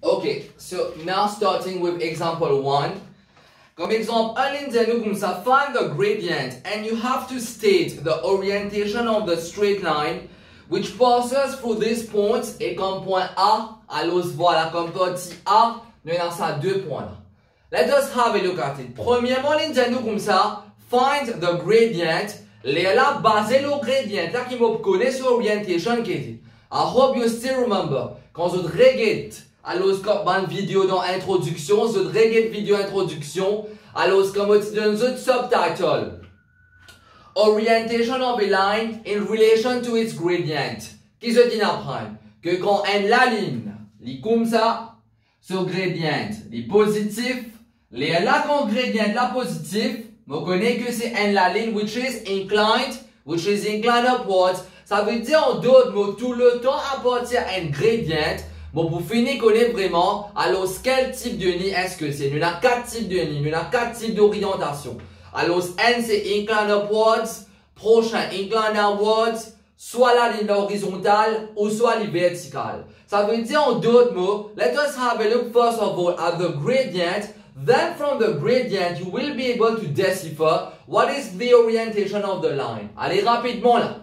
Okay, so now starting with example 1. Comme exemple, un ligne dit nous comme ça, find the gradient and you have to state the orientation of the straight line which passes through these points et comme point A, alors voilà, comme petit A, nous avons ça 2 points là. Let us have a look at it. Premièrement, ligne dit nous comme ça, find the gradient, les là basé le gradient, là qui me connaît sur orientation qui dit. I hope you still remember, quand vous regardez alors, comme vidéo dans introduction, je regarde vidéo introduction, alors comme tu donnes un subtitle. Orientation of a line in relation to its gradient. Qui se dit apprendre? Que quand on la ligne, est comme ça, sur gradient, est positif, les là quand gradient la positif, on connaît que c'est en la ligne which is inclined upwards. Ça veut dire en d'autres mots, tout le temps à partir d'un gradient. Bon, pour finir, connaître vraiment, alors quel type de nid est-ce que c'est? Nous avons 4 types de nid, nous avons 4 types d'orientation. Alors, N c'est incline upwards, prochain incline downwards, soit la ligne horizontale ou soit la verticale. Ça veut dire en d'autres mots, let us have a look first of all at the gradient. Then from the gradient, you will be able to decipher what is the orientation of the line. Allez rapidement là.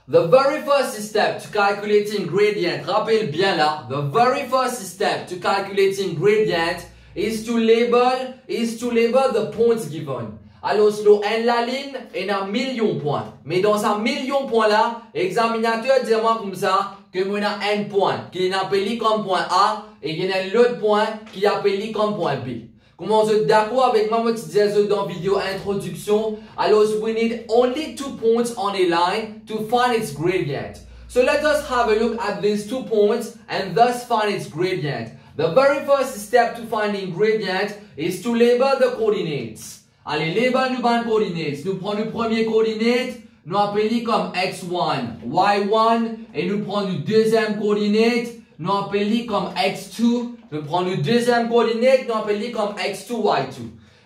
The very first step to calculating gradient, rappelle bien là, the very first step to calculating gradient is to label the points given. Alors, selon la ligne, il y a 1 million de points. Mais dans ce 1 million de points là, l'examinateur dit moi comme ça, que il y a un point qui est appelé comme point A et il y a l'autre point qui est appelé comme point B. Comment vous êtes d'accord avec moi, je disais dans la vidéo introduction, alors we need only 2 points on a line to find its gradient. So let us have a look at these 2 points and thus find its gradient. The very first step to finding gradient is to label the coordinates. Allez, label nous les coordinates. Nous prenons le premier coordinate, nous appelons comme x1, y1, et nous prenons le deuxième coordinate, nous appelons comme x2. Nous prenons le deuxième coordinate, nous appelons comme x2, y2.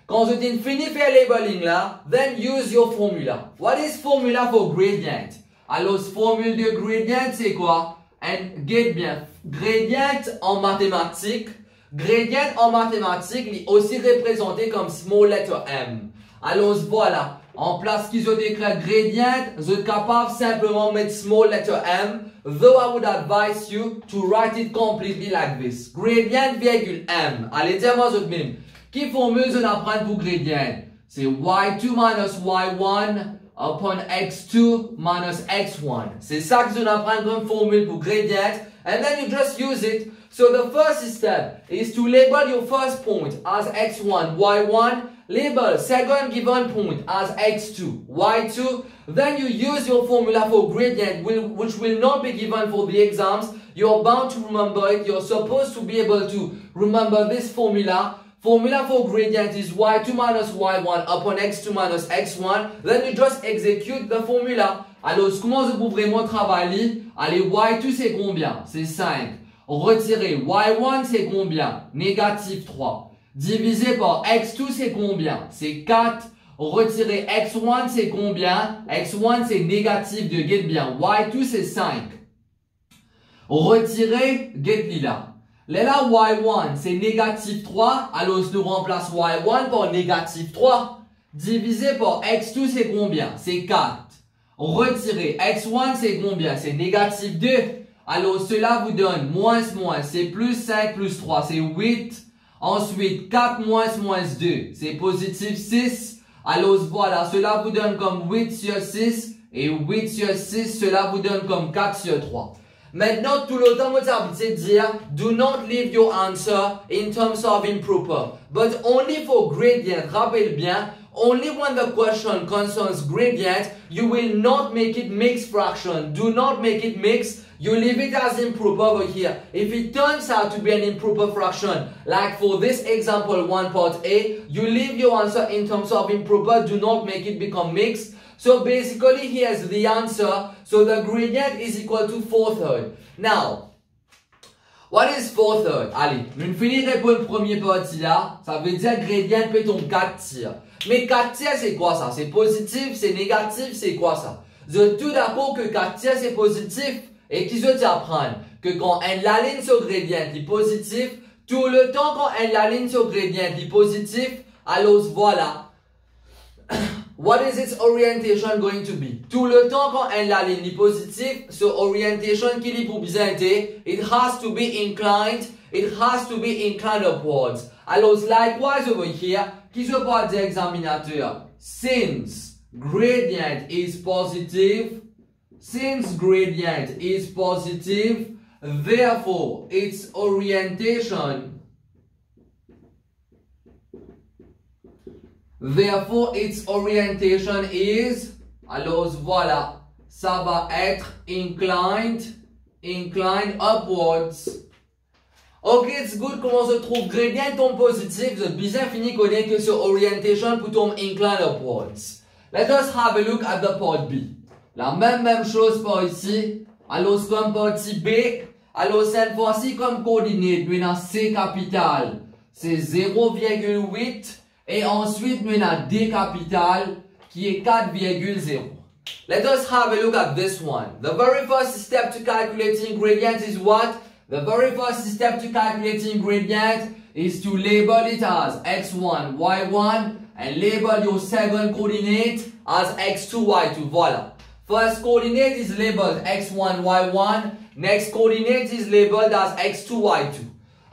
Quand vous avez fini de faire labeling là, then use your formula. What is formula for gradient? Alors, formule de gradient, c'est quoi? And get bien. Gradient en mathématiques est aussi représenté comme small letter m. Alors, voilà. En place qu'ils ont écrit gradient, vous êtes capable simplement de mettre small letter m. Though I would advise you to write it completely like this. Gradient virgule m. Allez, dis-moi autre même. Qui formule vous apprendre pour gradient? C'est y2 minus y1 upon x2 minus x1. C'est ça que vous apprendre comme formule pour gradient. And then you just use it. So the first step is to label your first point as x1, y1. Label second given point as x2, y2. Then you use your formula for gradient, which will not be given for the exams. You're bound to remember it. You're supposed to be able to remember this formula. Formula for gradient is y2 minus y1 upon x2 minus x1. Then you just execute the formula. Alors, comment vous pouvez vraiment travailler? Allez, y2 c'est combien? C'est 5. Retirer y1 c'est combien? Négative 3. Divisé par x2 c'est combien? C'est 4. Retirer x1 c'est combien? x1 c'est négatif de get bien. y2 c'est 5. Retirer get là. Là y1 c'est négatif 3. Alors nous remplace y1 par négatif 3. Divisé par x2 c'est combien? C'est 4. Retirer x1 c'est combien? C'est négatif 2. Alors cela vous donne moins, c'est plus 5 plus 3, c'est 8. Ensuite, 4 moins 2, c'est positif 6. Alors voilà, cela vous donne comme 8 sur 6. Et 8 sur 6, cela vous donne comme 4 sur 3. Maintenant, tout le temps, vous avez dit dire, do not leave your answer in terms of improper. But only for gradient, rappelez bien, only when the question concerns gradient, you will not make it mixed fraction. Do not make it mixed. You leave it as improper over here. If it turns out to be an improper fraction, like for this example 1 part A, you leave your answer in terms of improper. Do not make it become mixed. So basically, here's the answer. So the gradient is equal to 4/3. Now, what is 4/3? Allez, nous finirons pour le premier partie là. Ça veut dire gradient peut tomber 4 tiers. Mais 4 tiers, c'est quoi ça? C'est positif, c'est négatif, c'est quoi ça? Vous êtes tout d'accord que 4 tiers, c'est positif? Et qui se dit apprendre que que quand elle aligne sur gradient est positif, tout le temps quand elle aligne sur gradient est positif, alors voilà. What is its orientation going to be? Tout le temps quand elle aligne est positif, so orientation qui est pour bien été, it has to be inclined upwards. Alors likewise over here, qui se peut dire examinateur? Since gradient is positive, therefore its orientation is, alors voilà, ça va être inclined upwards. Ok, it's good. Comment se trouve gradient tombe positif? Vous êtes bien fini connaître que sur orientation pour tomber inclined upwards. Let us have a look at the part B. La même chose par ici. Alors comme partie B, alors cette fois-ci comme coordinate, nous avons C capital, c'est 0,8 et ensuite nous avons D capital qui est 4,0. Let us have a look at this one. The very first step to calculating gradient is what? The very first step to calculating gradient is to label it as x1, y1 and label your second coordinate as x2, y2. Voilà. First coordinate is labeled x1, y1. Next coordinate is labeled as x2, y2.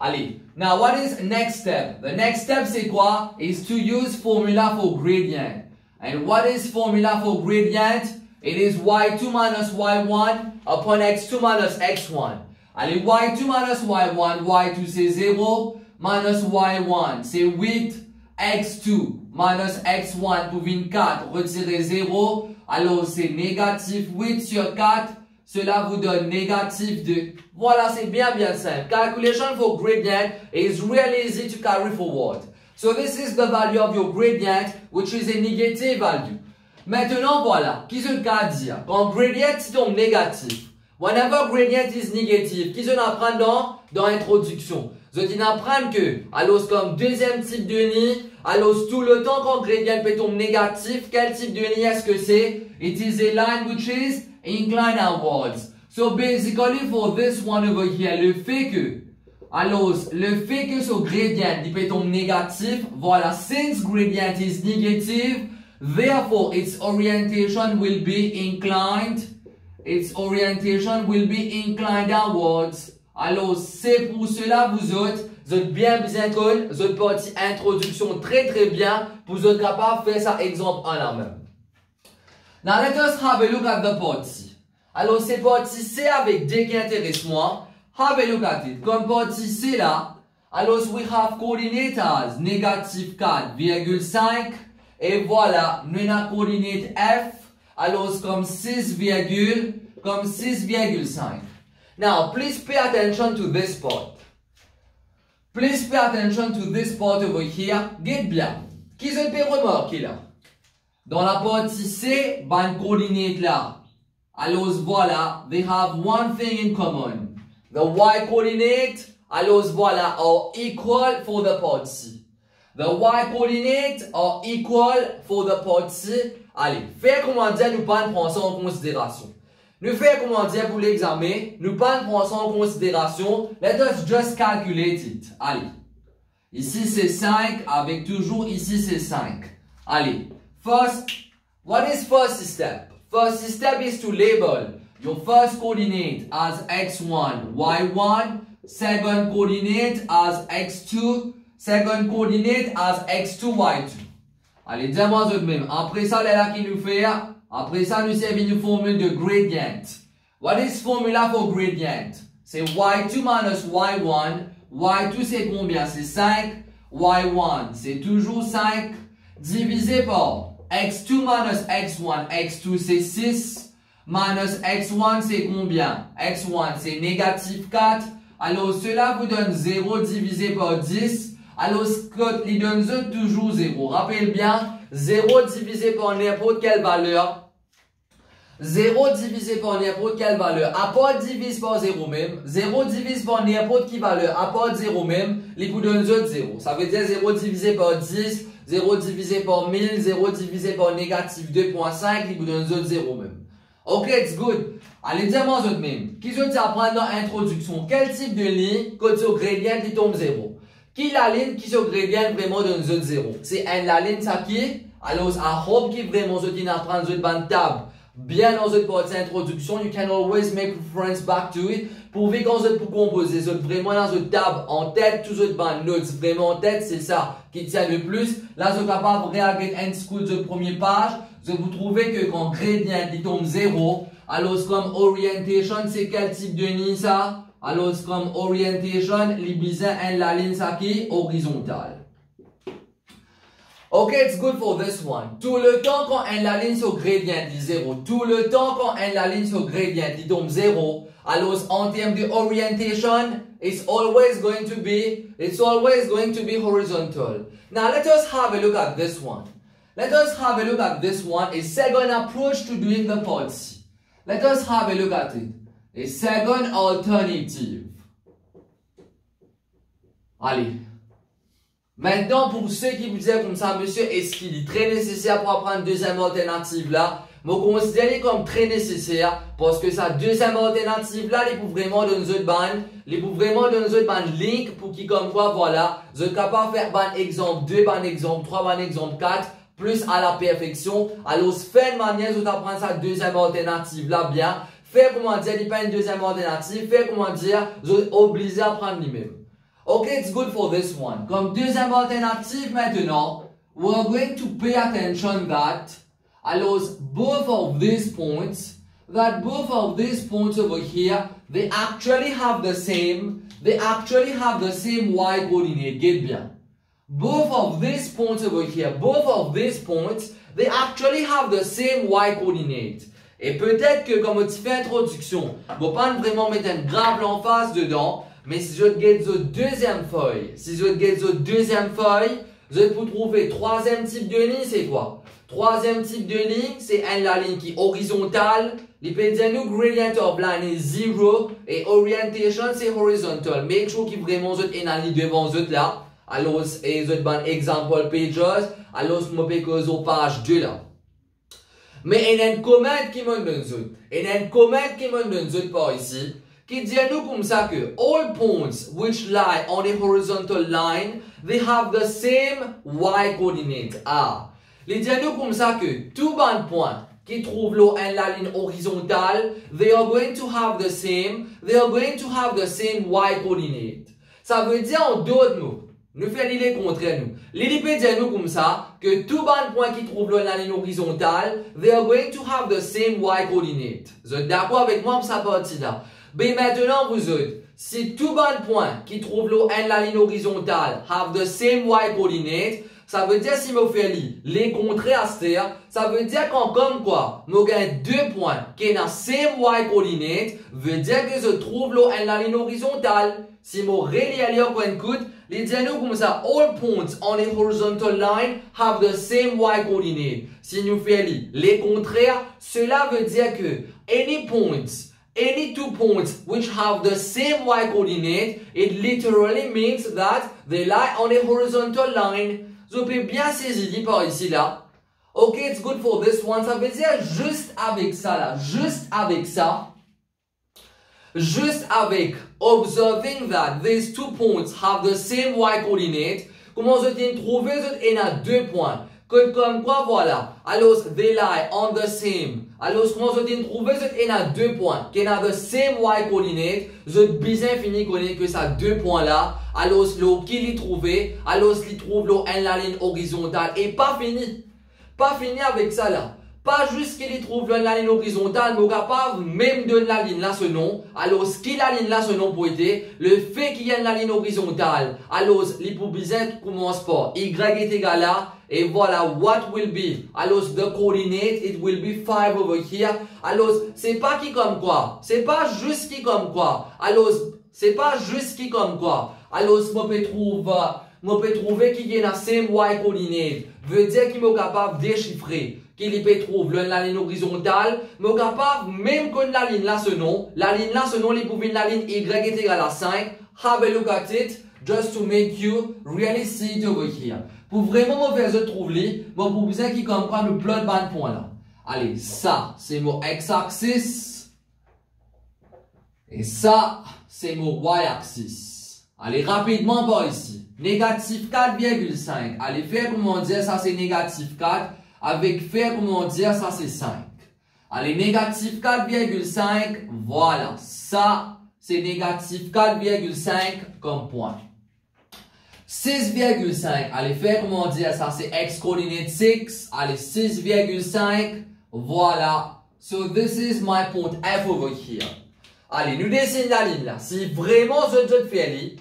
Allez. Now what is next step? The next step c'est quoi? Is to use formula for gradient. And what is formula for gradient? It is y2 minus y1 upon x2 minus x1. Allez, y2 minus y1, y2 c'est 0, minus y1 c'est 8, x2 minus x1 pour 24, retirer 0, alors c'est négatif 8 sur 4, cela vous donne négatif 2. Voilà, c'est bien simple. Calculation for gradient is really easy to carry forward. So this is the value of your gradient, which is a negative value. Maintenant, voilà, qui se cas dire? Quand gradient tombe négatif, whenever gradient is negative, qui se apprend dans l'introduction? Je dis apprendre que, alors comme deuxième type de nid, alors tout le temps quand gradient peut tomber négatif, quel type de nid est-ce que c'est? It is a line which is inclined outwards. So basically for this one over here, le fait que ce gradient il peut tomber négatif, voilà, since gradient is negative, therefore its orientation will be inclined. Its orientation will be inclined downwards. Alors, c'est pour cela, vous êtes bien connu, vous êtes partie introduction très bien, pour vous êtes capable de faire ça exemple en la même. Now, let us have a look at the part C. Alors, c'est partie C avec D qui intéresse moi. Have a look at it. Comme partie C là, alors, we have coordinate as négative 4,5. Et voilà, nous avons coordinate F. Alors, comme 6,5. Now, please pay attention to this part. Please pay attention to this part over here. Get bien. Qui se peut remarquer là? Dans la partie C, ban coordinate là. Alors, voilà, they have one thing in common. The y coordinate, alors voilà, are equal for the part C. The y coordinate are equal for the part C. Allez, faire comment dire, nous pas prendre ça en considération. Nous faire comment dire pour l'examen, nous pas prendre ça en considération. Let us just calculate it. Allez. Ici c'est 5, avec toujours ici c'est 5. Allez. First, what is first step? First step is to label your first coordinate as x1, y1, second coordinate as x2, second coordinate as x2, y2. Allez, dis-moi de même. Après ça, là qui nous fait, après ça, nous servons une formule de gradient. What is formula for gradient? C'est y2 minus y1. Y2 c'est combien? C'est 5. Y1 c'est toujours 5. Divisé par x2 minus x1. X2 c'est 6. Minus x1 c'est combien? X1 c'est négative 4. Alors cela vous donne 0 divisé par 10. Alors, Scott, il donne toujours 0. Rappelez bien, 0 divisé par n'importe quelle valeur. 0 divisé par n'importe quelle valeur. À part divise par 0 même. 0 divise par n'importe quelle valeur. À part 0 même, il vous donne 0. Ça veut dire 0 divisé par 10, 0 divisé par 1000, 0 divisé par négative 2.5, il vous donne 0 même. Ok, it's good. Allez, dis-moi autres même. Qui veut apprendre dans l'introduction? Quel type de ligne que tu gradient qui tombe 0? Qui la ligne qui se gradient vraiment donne 0? C'est la ligne ça qui? Alors, I hope qui vraiment ce qui n'apprend de ban table. Bien dans cette partie introduction, you can always make reference back to it. Pour ver quand vous êtes pour composer, vous êtes vraiment dans une table en tête, tout votre ban notes, vraiment en tête, c'est ça qui tient le plus. Là, vous êtes capable de regarder un school de première page. Vous trouvez que quand gradient il tombe 0, alors comme orientation, c'est quel type de ligne ça? Alors comme orientation, les besoins la ligne ça qui est horizontale. Ok, it's good for this one. Tout le temps quand la ligne sur gradient dit 0, tout le temps quand la ligne sur gradient dit tombe 0, alors en termes de orientation, it's always going to be horizontal. Now let us have a look at this one. Let us have a look at this one, a second approach to doing the policy. Let us have a look at it. A second alternative. Allez. Maintenant, pour ceux qui vous disent comme ça, monsieur, est-ce qu'il est très nécessaire pour apprendre deuxième alternative là? Moi, considérez comme très nécessaire parce que sa deuxième alternative là, il peut vraiment donner une bande, il peut vraiment donner une bande link pour qui comme quoi, voilà, vous êtes capable de faire ban exemple 2, ban exemple 3, ban exemple 4, plus à la perfection. Alors, faites une manière vous apprendre sa deuxième alternative là bien. Faites comment dire, il n'y a pas une deuxième alternative. Faites comment dire, vous êtes obligé à prendre lui-même. Ok, it's good for this one. Comme deuxième alternative maintenant, we're going to pay attention that allows both of these points over here, they actually have the same y coordinate. Get bien. Both of these points over here, they actually have the same y coordinate. Et peut-être que comme tu fais introduction, on va pas vraiment mettre un grave l'emphase dedans, mais si je get the deuxième feuille, vous allez pour trouver troisième type de ligne, c'est quoi? Troisième type de ligne, c'est la ligne qui est horizontale. L'hypédiano gradient of line est 0 et orientation c'est horizontal. Make sure qu'il vraiment vous êtes une ligne devant vous là. Alors, et vous êtes bon example pages. Alors, je me fais aux page 2 là. Mais il y a un comment qui me donne par ici, qui dit à nous comme ça que all points which lie on the horizontal line, they have the same y coordinate. Ah, il dit à nous comme ça que tout bon point qui trouve la ligne horizontale, they are going to have the same y coordinate. Ça veut dire en d'autres mots. Nous faisons les contraires nous. L'idée dit à nous comme ça que tout bon point qui trouve la ligne horizontale, they are going to have the same y coordinate. Vous êtes d'accord avec moi pour cette partie là? Ben maintenant vous êtes, si tout bon point qui trouve la ligne horizontale have the same y coordinate, ça veut dire si je fais les contraires ça veut dire qu'en comme quoi, je gagne deux points qui ont the same y coordinate, veut dire que je trouve la ligne horizontale. Si je relis à un coup, les dialogues comme ça, all points on the horizontal line have the same y coordinate. Si nous faisons les contraires, cela veut dire que any two points which have the same y coordinate, it literally means that they lie on a horizontal line. Je peux bien saisir par ici là. Ok, it's good for this one. Ça veut dire juste avec ça là, juste avec observing that these two points have the same y coordinate, comment je viens de trouver il y a deux points. Comme quoi voilà, alors they lie on the same. Alors comment je viens de trouver il y a deux points qui ont the same y coordinate, je bien fini connaître que ça deux points là. Alors qui les trouver, alors ils trouvent la ligne horizontale et pas fini. Pas fini avec ça là. Pas juste qu'il y trouve la ligne horizontale, mais capable même de la ligne là ce nom. Alors, ce qui la ligne là ce nom pour être, le fait qu'il y ait la ligne horizontale, alors, l'hypobisin commence par y est égal à, et voilà, what will be. Alors, the coordinate, it will be 5 over here. Alors, c'est pas qui comme quoi. C'est pas juste qui comme quoi. Alors, c'est pas juste qui comme quoi. Alors, je peux trouver qu'il y a la same y coordinate. Veut dire qu'il est capable de déchiffrer. Qu'il peut trouver la ligne horizontale, mais capable, même que la ligne là ce nom, il peut la ligne y est égale à 5. Have a look at it, just to make you really see it over here. Pour vraiment me faire trouver, pour besoin qui comprend le plot band point là. Allez, ça, c'est mon x-axis. Et ça, c'est mon y-axis. Allez, rapidement par ici. Négatif 4,5. Allez, faire comment dire, ça c'est négatif 4. Avec faire comment dire, ça c'est 5. Allez, négatif 4,5. Voilà, ça c'est négatif 4,5 comme point. 6,5. Allez, faire comment dire, ça c'est x coordinate 6. Allez, 6,5. Voilà. So this is my point F over here. Allez, nous dessinons la ligne là. Si vraiment je fais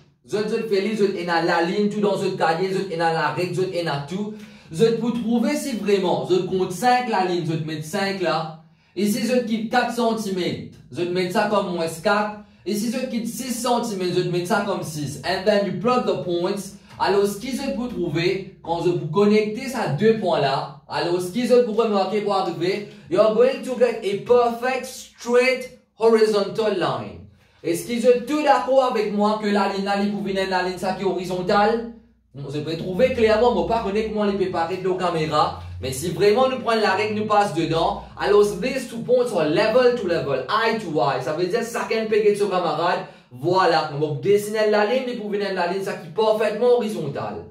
la ligne, tout dans ce cahier, je la règle, je tout. Je peux trouver si vraiment je compte 5 la ligne, je mets 5 là. Ici, je quitte 4 cm, je mets ça comme moins 4. Ici, je quitte 6 cm, je mets ça comme 6. And then you plug the points. Alors, ce qui je peux trouver, quand je peux connecter ces deux points là, alors ce qui je peux remarquer pour arriver, you are going to get a perfect straight horizontal line. Est-ce qu'ils sont tout d'accord avec moi que la ligne, la ligne ça qui est horizontale? Je peux trouver clairement, je ne pas connaître comment les préparer de la caméra, mais si vraiment nous prenons la règle, nous passe dedans, alors these two points sont level to level, eye to eye. Ça veut dire que chacun peut sur camarade. Voilà, on va dessiner la ligne, nous pouvons la ligne ça qui est parfaitement horizontale.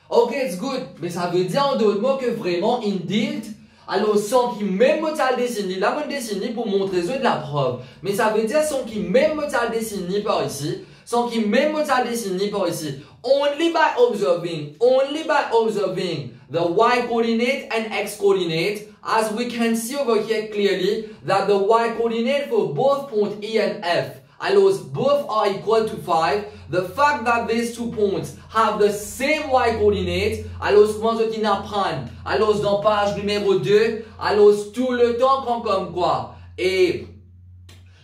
Ok, it's good, mais ça veut dire en d'autres mots que vraiment, indeed, alors, sans qui même me dessiner, là, me dessiner pour montrer de la preuve. Mais ça veut dire sans qui même me dessiner par ici, sans qui même me dessiner par ici. Only by observing the y coordinate and x coordinate, as we can see over here clearly that the y coordinate for both point E and F, alors both are equal to 5. The fact that these two points have the same y coordinate, alors comment je t'apprends? Alors dans page numéro 2, alors tout le temps quand comme quoi? Et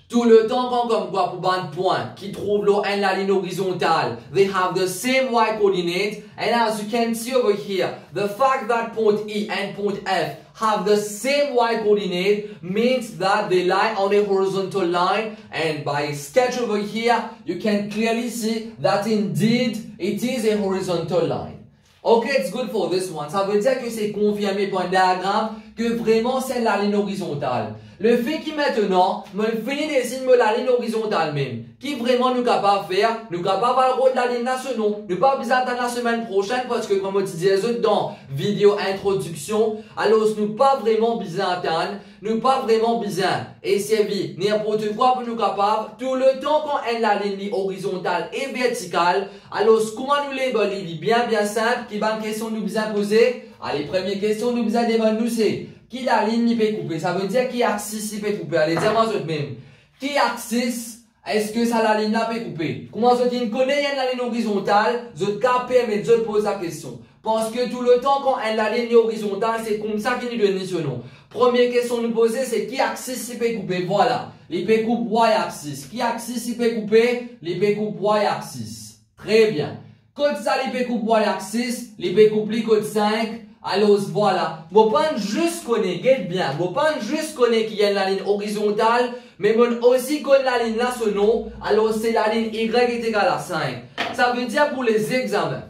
tout le temps quand comme quoi pour un point qui trouve la ligne horizontale, they have the same y coordinate. And as you can see over here, the fact that point E and point F have the same y coordinate means that they lie on a horizontal line, and by sketch over here you can clearly see that indeed it is a horizontal line. Okay, it's good for this one. Ça veut dire que c'est confirmé par un diagramme que vraiment c'est la ligne horizontale. Le fait qui maintenant me finit dessiner la ligne horizontale même, qui vraiment nous capable de faire, nous capable de faire la ligne nationale. Nous pas besoin d'attendre la semaine prochaine parce que comme on disait dans vidéo introduction, alors nous pas vraiment besoin d'attendre, nous pas vraiment besoin essayer n'importe quoi pour nous capable tout le temps quand elle la ligne horizontale et verticale. Alors comment nous les label bien simple, qui va une question nous besoin poser. Allez, première question nous besoin demander nous c'est qui la ligne peut couper, ça veut dire qui axis peut couper. Allez, dis-moi ça même. Qui axis, est-ce que ça la ligne là peut couper? Comment je dis, connaît la ligne horizontale, je permets de poser la question. Parce que tout le temps, quand elle la ligne horizontale, c'est comme ça qu'il nous donne ce nom. Première question nous poser, c'est qui axis peut couper? Voilà. Les peut couper y-axis. Qui axis peut couper? Les peut couper y-axis. Très bien. Code ça, les peut couper y-axis, les peut couper code 5. Alors voilà, je pas juste connaître, get bien, je pas juste connaître qu'il y a la ligne horizontale, mais je aussi connaître la ligne là, ce nom, alors c'est la ligne Y est égale à 5. Ça veut dire pour les examens,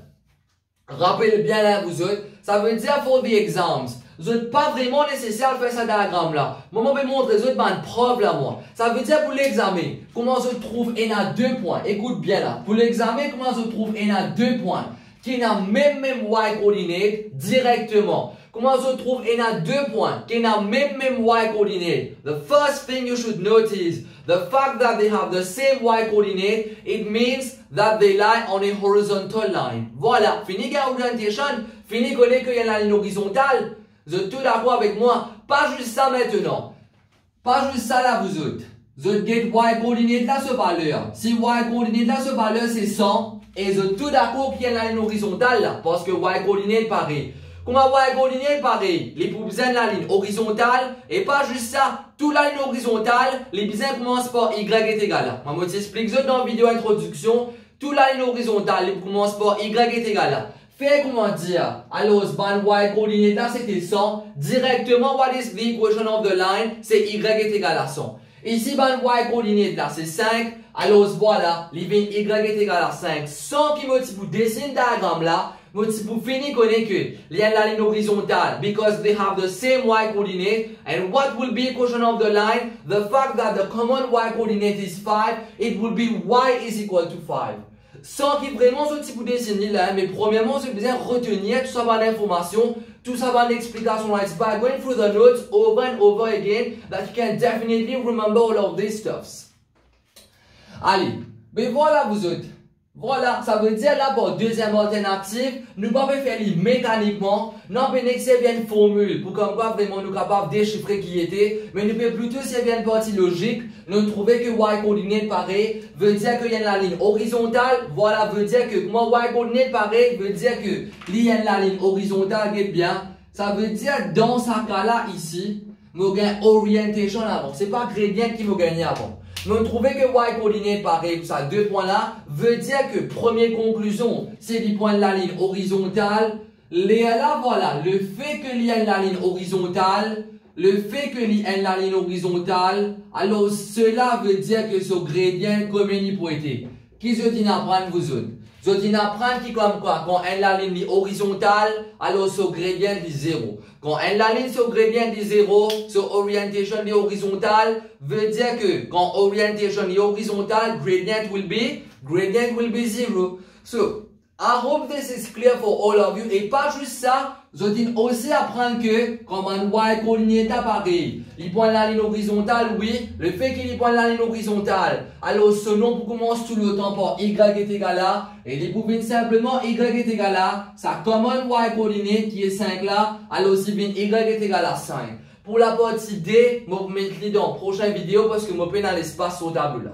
rappelez bien là vous autres, ça veut dire for the exams, vous n'êtes pas vraiment nécessaire de faire ce diagramme là. Moi, je vais montrer vous une preuve là moi. Ça veut dire pour l'examen, comment je trouve il y a 2 points, écoute bien là, pour l'examen, comment je trouve il y a 2 points. Qui n'a même y coordinate directement. Comment je trouve il y a 2 points qui n'a même y coordinate. The first thing you should notice, the fact that they have the same y coordinate, it means that they lie on a horizontal line. Voilà, fini orientation, fini connaître qu'il y a la ligne horizontale. Vous êtes tous d'accord avec moi? Pas juste ça maintenant. Pas juste ça là vous autres. Vous get y coordinate là ce valeur. Si y coordinate là ce valeur c'est 100. Et je suis tout d'accord qu'il y a la ligne horizontale là, parce que y coordinate pareil. Comment y coordinate pareil? Les besoins de la ligne horizontale, et pas juste ça, toute la ligne horizontale, les besoins commencent par Y est égal à. Moi, je t'explique ça dans la vidéo introduction, toute la ligne horizontale, les commence par Y est égal à. Fait comment dire? Alors, y coordinate là, c'était 100. Directement, what is the equation of the line? C'est Y est égal à 100. Ici, ben, y coordinate là, c'est 5. Alors, voilà, y est égal à 5. Sans qu'il me dessine le diagramme là, je fini connaître que il y a la ligne horizontale because they have the same y coordinate. And what will be equation of the line? The fact that the common y coordinate is 5, it will be y is equal to 5. Sans qu'il vraiment ce type de dessin là, mais premièrement, c'est besoin retenir tout ça par l'information, tout ça par l'explication. It's by going through the notes over and over again that you can definitely remember all of these stuffs. Allez, ben voilà vous autres. Voilà, ça veut dire là pour deuxième alternative, nous ne pouvons pas faire mécaniquement, non pas servir une formule pour comme quoi vraiment nous capables de déchiffrer qui était, mais nous pouvons plutôt servir une partie logique, nous trouver que y coordinate pareil, veut dire qu'il y a la ligne horizontale, voilà, veut dire que moi y coordinate pareil, veut dire que il y a la ligne horizontale qui est bien, ça veut dire dans ce cas-là ici, nous gagnons orientation avant, c'est pas gradient qui nous gagne avant. Nous trouvons que y coordinate pareil pour ça, deux points là, veut dire que première conclusion, c'est du point de la ligne horizontale. Là, voilà, le fait qu'il y ait la ligne horizontale, alors cela veut dire que ce gradient commun pour être. Qui se dit d'apprendre vous autres? Je dis d'apprendre qui comme quoi? Quand elle la ligne horizontale, alors ce gradient est 0. Quand elle la ligne ce gradient est 0, ce orientation est horizontale, veut dire que quand orientation est horizontale, gradient will be 0. So, I hope this is clear for all of you. Et pas juste ça, je dis aussi apprendre que comme un y coordinate pareil, il prend la ligne horizontale, oui, le fait qu'il prend la ligne horizontale, alors ce nom commence tout le temps par y est égal à, et il pouvait simplement y est égal à, ça common y coordinate qui est 5 là, alors si bien y est égal à 5. Pour la partie D, je vais vous mettre dans la prochaine vidéo parce que je vais dans l'espace sur table là.